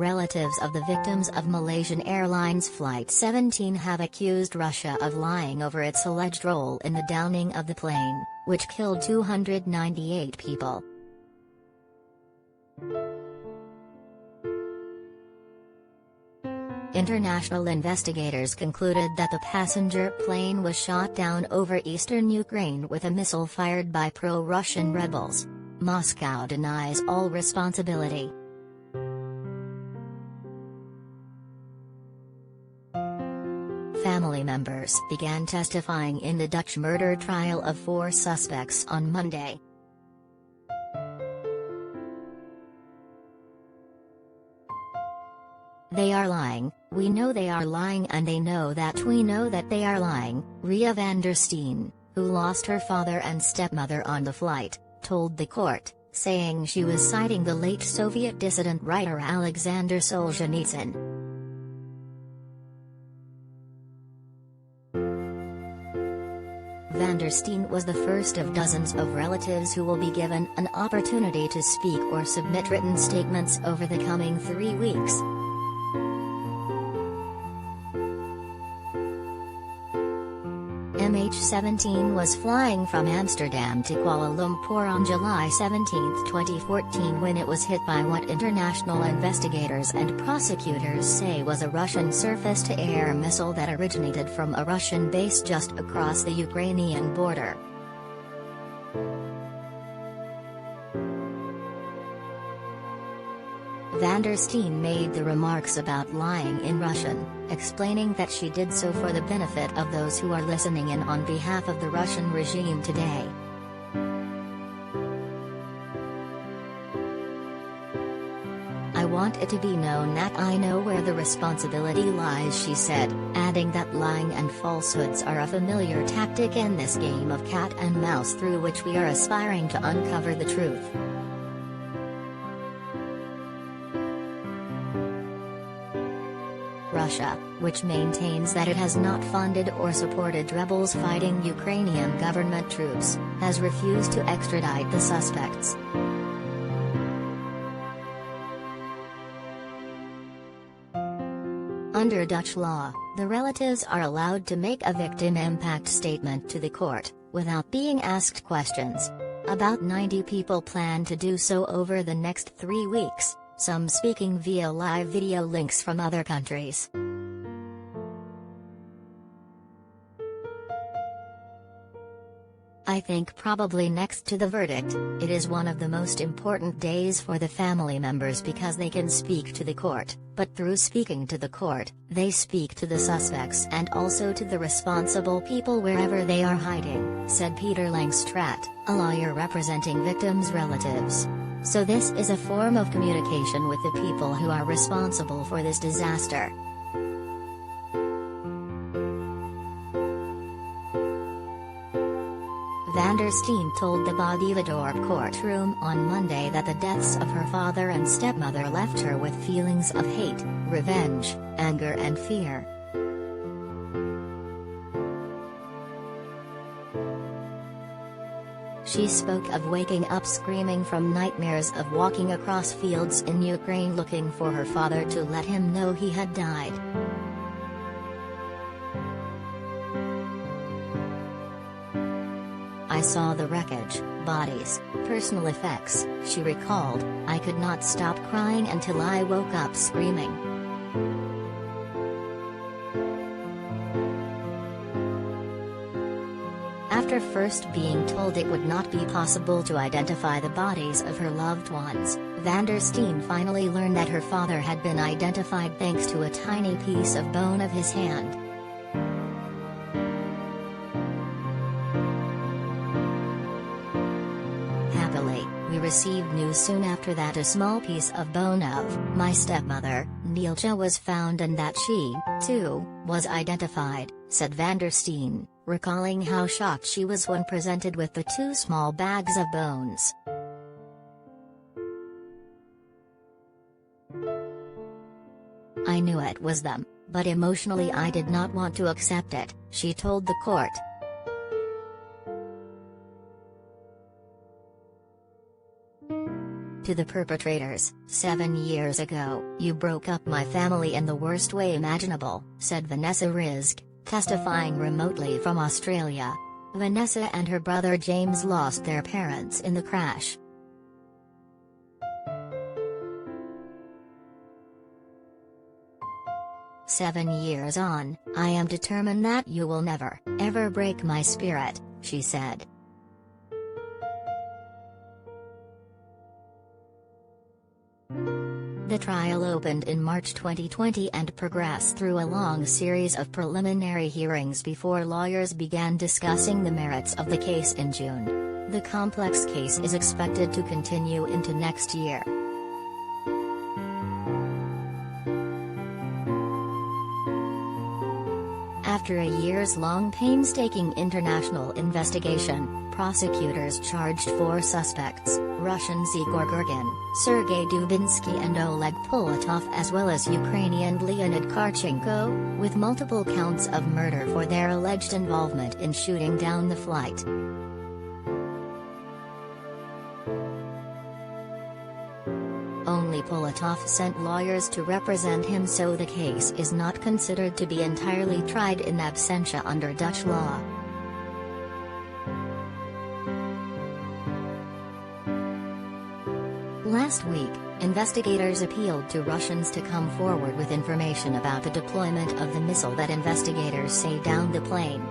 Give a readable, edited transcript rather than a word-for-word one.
Relatives of the victims of Malaysian Airlines Flight 17 have accused Russia of lying over its alleged role in the downing of the plane, which killed 298 people. International investigators concluded that the passenger plane was shot down over eastern Ukraine with a missile fired by pro-Russian rebels. Moscow denies all responsibility. Family members began testifying in the Dutch murder trial of 4 suspects on Monday. "They are lying, we know they are lying, and they know that we know that they are lying," Ria van der Steen, who lost her father and stepmother on the flight, told the court, saying she was citing the late Soviet dissident writer Alexander Solzhenitsyn. Van der Steen was the first of dozens of relatives who will be given an opportunity to speak or submit written statements over the coming 3 weeks. MH17 was flying from Amsterdam to Kuala Lumpur on July 17, 2014 when it was hit by what international investigators and prosecutors say was a Russian surface-to-air missile that originated from a Russian base just across the Ukrainian border. Van der Steen made the remarks about lying in Russian, explaining that she did so for the benefit of those who are listening in on behalf of the Russian regime today. "I want it to be known that I know where the responsibility lies," she said, adding that lying and falsehoods are a familiar tactic in this game of cat and mouse through which we are aspiring to uncover the truth. Russia, which maintains that it has not funded or supported rebels fighting Ukrainian government troops, has refused to extradite the suspects. Under Dutch law, the relatives are allowed to make a victim impact statement to the court, without being asked questions. About 90 people plan to do so over the next 3 weeks, some speaking via live video links from other countries. "I think probably next to the verdict, it is one of the most important days for the family members because they can speak to the court, but through speaking to the court, they speak to the suspects and also to the responsible people wherever they are hiding," said Peter Langstraat, a lawyer representing victims' relatives. "So this is a form of communication with the people who are responsible for this disaster." Van der Steen told the Bogevadorp courtroom on Monday that the deaths of her father and stepmother left her with feelings of hate, revenge, anger and fear. She spoke of waking up screaming from nightmares of walking across fields in Ukraine looking for her father to let him know he had died. "I saw the wreckage, bodies, personal effects," she recalled. "I could not stop crying until I woke up screaming." After first being told it would not be possible to identify the bodies of her loved ones, Van der Steen finally learned that her father had been identified thanks to a tiny piece of bone of his hand. "Happily, we received news soon after that a small piece of bone of my stepmother, Neeltje, was found and that she, too, was identified," said Van der Steen, recalling how shocked she was when presented with the 2 small bags of bones. "I knew it was them, but emotionally I did not want to accept it," she told the court. to the perpetrators, 7 years ago, you broke up my family in the worst way imaginable, said Vanessa Rizk, testifying remotely from Australia. Vanessa and her brother James lost their parents in the crash. "7 years on, I am determined that you will never, ever break my spirit," she said. The trial opened in March 2020 and progressed through a long series of preliminary hearings before lawyers began discussing the merits of the case in June. The complex case is expected to continue into next year. After a years-long painstaking international investigation, prosecutors charged 4 suspects, Russian Igor Girgin, Sergei Dubinsky and Oleg Polatov as well as Ukrainian Leonid Karchenko, with multiple counts of murder for their alleged involvement in shooting down the flight. Only Polatov sent lawyers to represent him, so the case is not considered to be entirely tried in absentia under Dutch law. Last week, investigators appealed to Russians to come forward with information about the deployment of the missile that investigators say downed the plane.